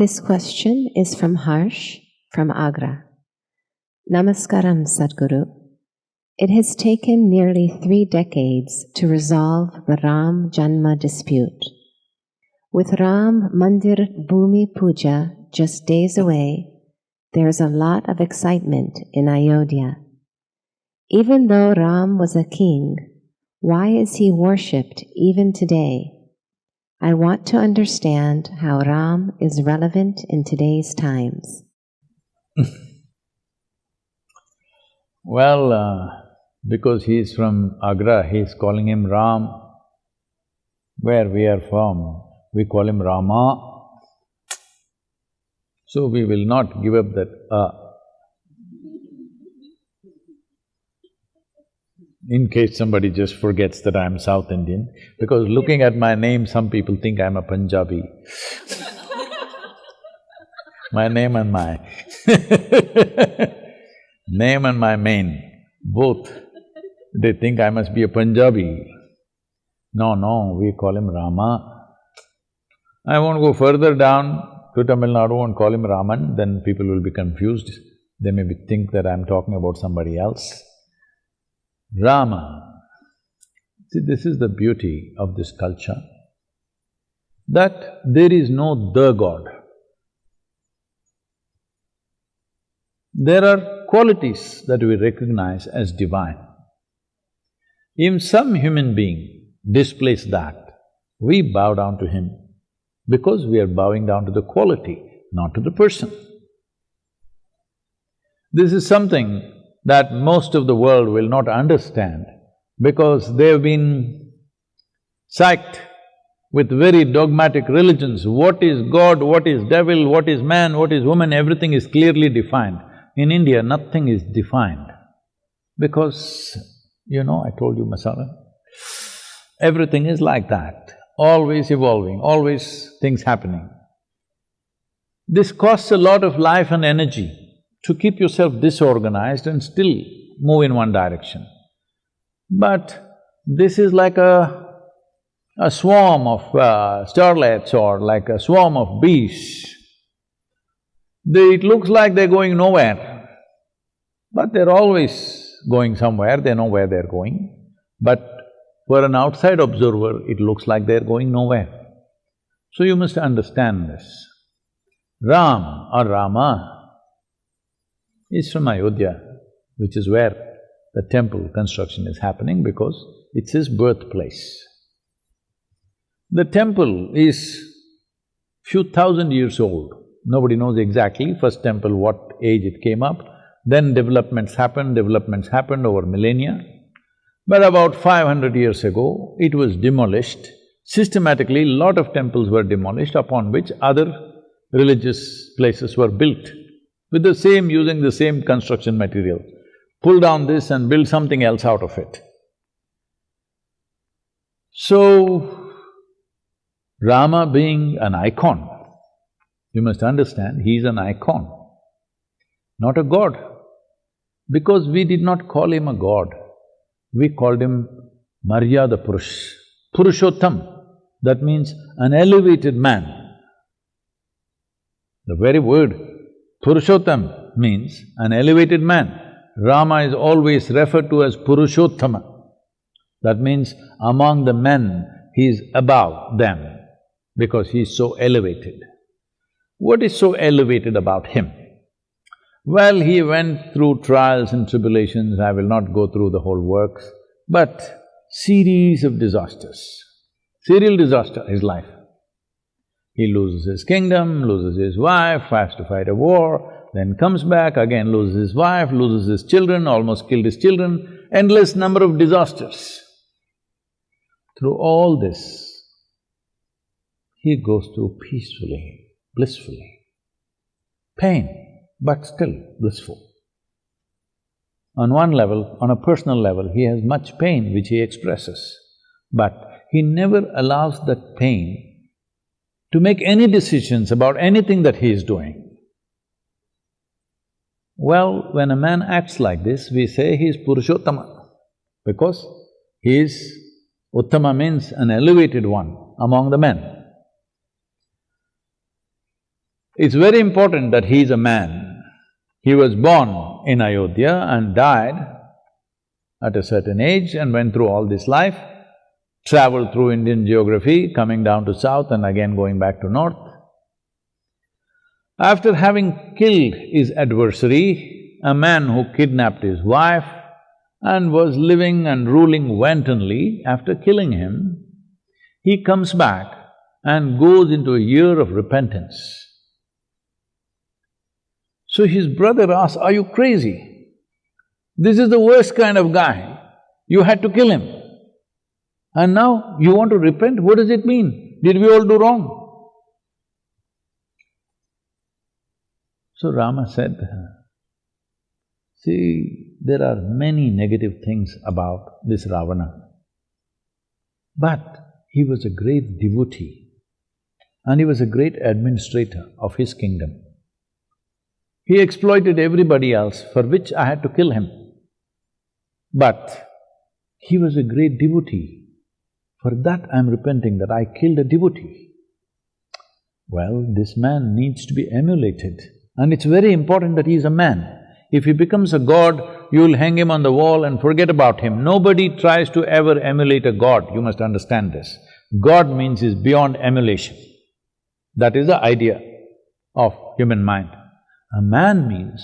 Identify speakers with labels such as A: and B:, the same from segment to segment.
A: This question is from Harsh from Agra. Namaskaram, Sadhguru. It has taken nearly 3 decades to resolve the Ram Janma dispute. With Ram Janmabhumi Puja just days away, there is a lot of excitement in Ayodhya. Even though Ram was a king, why is he worshipped even today? I want to understand how Ram is relevant in today's times.
B: Well, because he is from Agra, he is calling him Ram. Where we are from, we call him Rama. So we will not give up that in case somebody just forgets that I'm South Indian, because looking at my name, some people think I'm a Punjabi. My name and my name and my mane, both, they think I must be a Punjabi. No, we call him Rama. I won't go further down to Tamil Nadu and call him Raman, then people will be confused. They may think that I'm talking about somebody else. Rama. See, this is the beauty of this culture, that there is no the God. There are qualities that we recognize as divine. If some human being displays that, we bow down to him because we are bowing down to the quality, not to the person. This is something that most of the world will not understand because they've been psyched with very dogmatic religions. What is God, what is devil, what is man, what is woman, everything is clearly defined. In India, nothing is defined because, I told you masala, everything is like that, always evolving, always things happening. This costs a lot of life and energy to keep yourself disorganized and still move in one direction. But this is like a swarm of starlets or like a swarm of bees. It looks like they're going nowhere, but they're always going somewhere, they know where they're going. But for an outside observer, it looks like they're going nowhere. So you must understand this. Ram or Rama is from Ayodhya, which is where the temple construction is happening because it's his birthplace. The temple is few thousand years old. Nobody knows exactly first temple, what age it came up. Then developments happened over millennia. But about 500 years ago, it was demolished. Systematically, lot of temples were demolished, upon which other religious places were built with using the same construction material. Pull down this and build something else out of it. So, Rama being an icon, you must understand, he is an icon, not a god. Because we did not call him a god, we called him Maryada Purush, Purushottam, that means an elevated man. The very word Purushottam means an elevated man. Rama is always referred to as Purushottama. That means among the men, he is above them because he is so elevated. What is so elevated about him? Well, he went through trials and tribulations, I will not go through the whole works, but series of disasters, serial disaster, his life. He loses his kingdom, loses his wife, has to fight a war, then comes back, again loses his wife, loses his children, almost killed his children, endless number of disasters. Through all this, he goes through peacefully, blissfully. Pain, but still blissful. On one level, on a personal level, he has much pain which he expresses, but he never allows that pain to make any decisions about anything that he is doing. Well, when a man acts like this, we say he is Purushottama, because he is… Uttama means an elevated one among the men. It's very important that he is a man. He was born in Ayodhya and died at a certain age and went through all this life, traveled through Indian geography, coming down to south and again going back to north. After having killed his adversary, a man who kidnapped his wife and was living and ruling wantonly, after killing him, he comes back and goes into a year of repentance. So his brother asks, "Are you crazy? This is the worst kind of guy. You had to kill him. And now you want to repent? What does it mean? Did we all do wrong?" So Rama said, "See, there are many negative things about this Ravana, but he was a great devotee and he was a great administrator of his kingdom. He exploited everybody else, for which I had to kill him. But he was a great devotee. For that I'm repenting, that I killed a devotee." Well, this man needs to be emulated, and it's very important that he is a man. If he becomes a god, you'll hang him on the wall and forget about him. Nobody tries to ever emulate a god, you must understand this. God means is beyond emulation. That is the idea of human mind. A man means,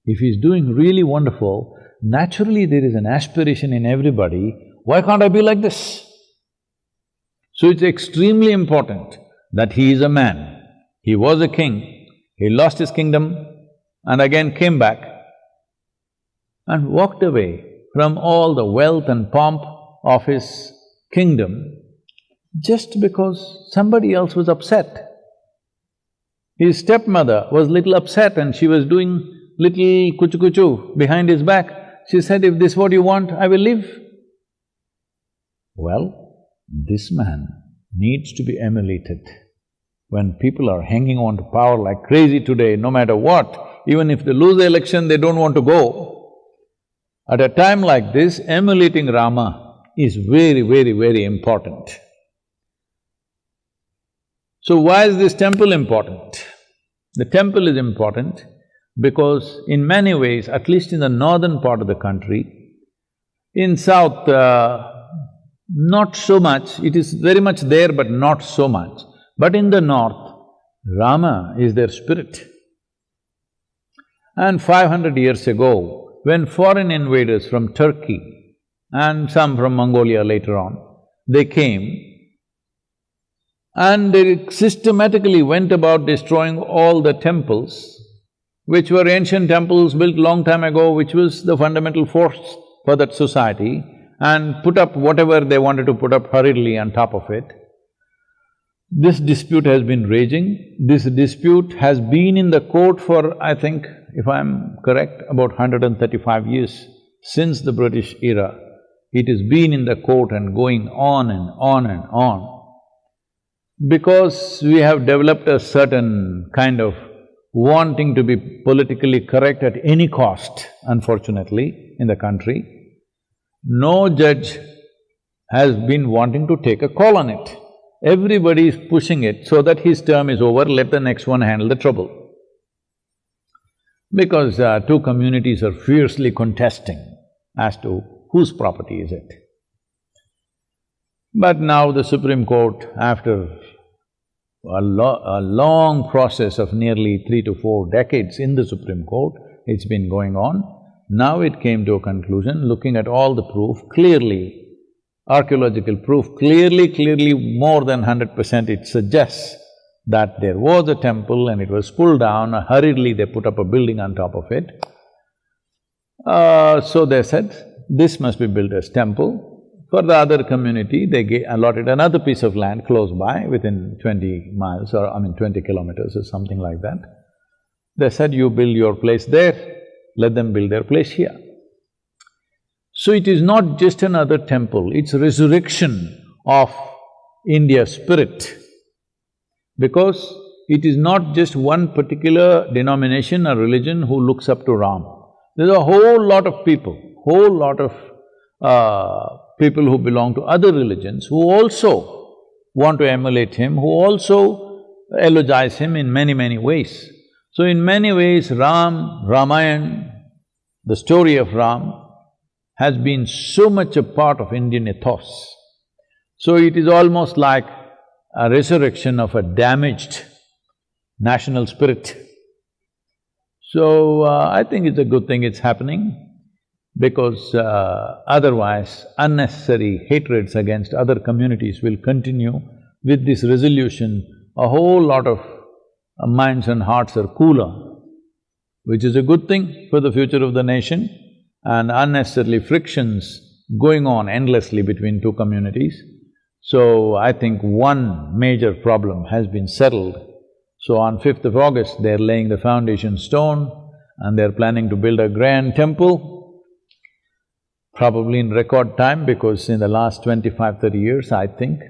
B: if he's doing really wonderful, naturally there is an aspiration in everybody, why can't I be like this? So it's extremely important that he is a man. He was a king, he lost his kingdom and again came back and walked away from all the wealth and pomp of his kingdom just because somebody else was upset. His stepmother was little upset and she was doing little kuchu-kuchu behind his back. She said, "If this is what you want, I will leave." Well, this man needs to be emulated. When people are hanging on to power like crazy today, no matter what, even if they lose the election, they don't want to go. At a time like this, emulating Rama is very, very, very important. So why is this temple important? The temple is important because in many ways, at least in the northern part of the country, in south, not so much, it is very much there but not so much. But in the north, Rama is their spirit. And 500 years ago, when foreign invaders from Turkey and some from Mongolia later on, they came and they systematically went about destroying all the temples, which were ancient temples built long time ago, which was the fundamental force for that society, and put up whatever they wanted to put up hurriedly on top of it. This dispute has been raging. This dispute has been in the court for, I think, if I'm correct, about 135 years, since the British era. It has been in the court and going on and on and on. Because we have developed a certain kind of wanting to be politically correct at any cost, unfortunately, in the country, no judge has been wanting to take a call on it. Everybody is pushing it so that his term is over, let the next one handle the trouble. Because two communities are fiercely contesting as to whose property is it. But now the Supreme Court, after a long process of nearly 3 to 4 decades in the Supreme Court, it's been going on, now it came to a conclusion, looking at all the proof, clearly, archaeological proof, clearly more than 100% it suggests that there was a temple and it was pulled down, hurriedly they put up a building on top of it. So they said, this must be built as temple. For the other community, they allotted another piece of land close by, within 20 miles or 20 kilometers or something like that. They said, you build your place there, let them build their place here. So it is not just another temple, it's a resurrection of India's spirit. Because it is not just one particular denomination or religion who looks up to Ram. There's a whole lot of people, people who belong to other religions who also want to emulate him, who also eulogize him in many, many ways. So in many ways, Ramayana, the story of Ram, has been so much a part of Indian ethos. So it is almost like a resurrection of a damaged national spirit. So I think it's a good thing it's happening, because otherwise unnecessary hatreds against other communities will continue. With this resolution, a whole lot of minds and hearts are cooler, which is a good thing for the future of the nation, and unnecessarily frictions going on endlessly between two communities. So I think one major problem has been settled. So on 5th of August, they're laying the foundation stone and they're planning to build a grand temple, probably in record time, because in the last 25-30 years, I think,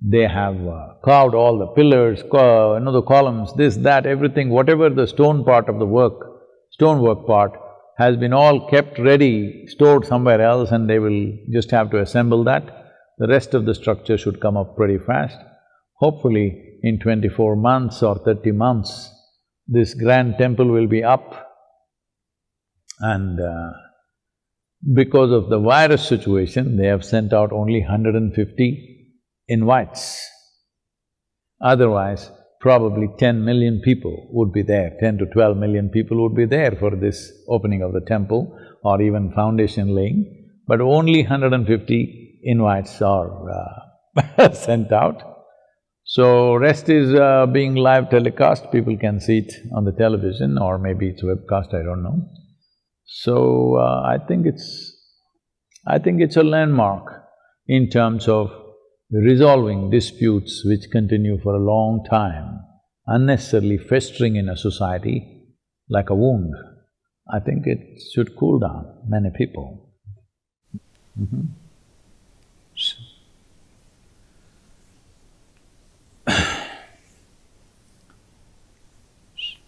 B: they have carved all the pillars, the columns, this, that, everything, whatever the stone part of the work, stonework part, has been all kept ready, stored somewhere else, and they will just have to assemble that. The rest of the structure should come up pretty fast. Hopefully, in 24 months or 30 months, this grand temple will be up. And because of the virus situation, they have sent out only 150 invites. Otherwise, probably 10 million people would be there, 10 to 12 million people would be there for this opening of the temple or even foundation laying, but only 150 invites are sent out. So rest is being live telecast, people can see it on the television or maybe it's webcast, I don't know. So I think it's a landmark in terms of resolving disputes which continue for a long time, unnecessarily festering in a society like a wound. I think it should cool down many people.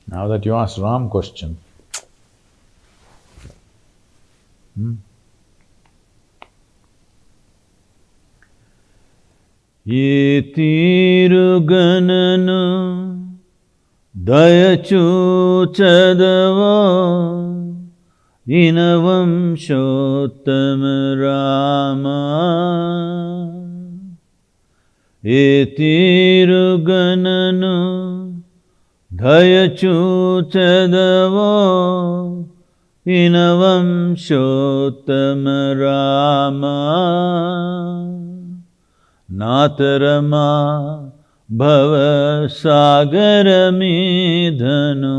B: Now that you asked Ram question, Ye tirugananu dayachu chadava inavam shottama Rama. Ye tirugananu dayachu chadava inavam shottama Rama. Natarama bhava sagaramidhanu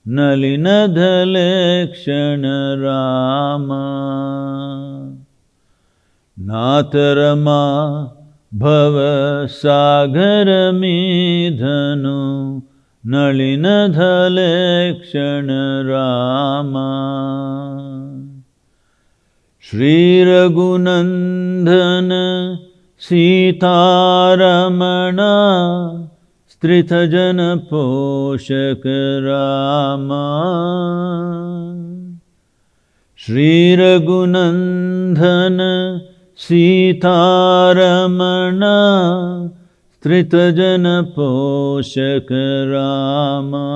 B: nalinadhalekshana Rama. Natarama bhava sagaramidhanu nalinadhalekshana Rama. Shri Raghunandana Sitaramana Stritha Poshaka Rama. Shri Raghunandana Sitaramana Stritha Poshaka Rama.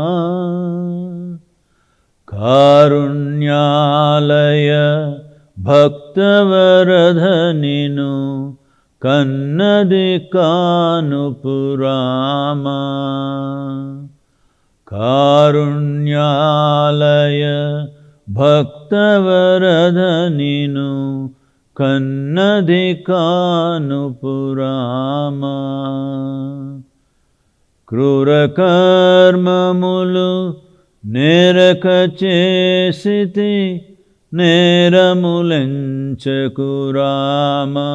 B: Karunyalaya Bhaktavaradhaninu Kannadikanupurama. Karunyalaya Bhaktavaradhaninu Kannadikanupurama. Krurakarmamulu nerakachesiti Neramulenchakurama.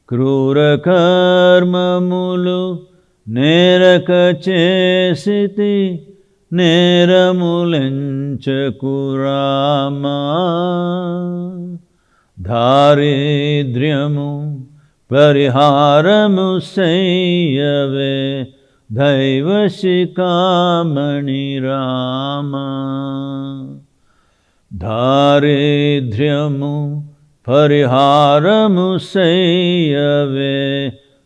B: Krurakarmamulu nerakachesiti Neramulenchakurama. Daridryamu pariharamu sayyave Daivashikamani Rama. Daridryamu pariharamu sayyave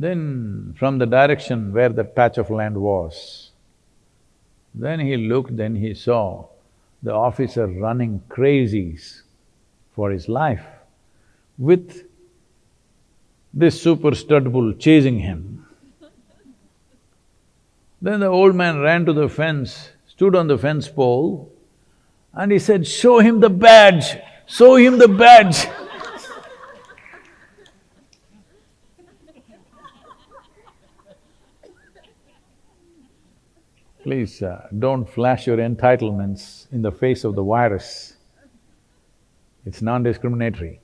B: Then from the direction where that patch of land was, then he looked, then he saw the officer running crazies for his life with this super stud bull chasing him. Then the old man ran to the fence, stood on the fence pole, and he said, "Show him the badge! Show him the badge!" Please, don't flash your entitlements in the face of the virus. It's non-discriminatory.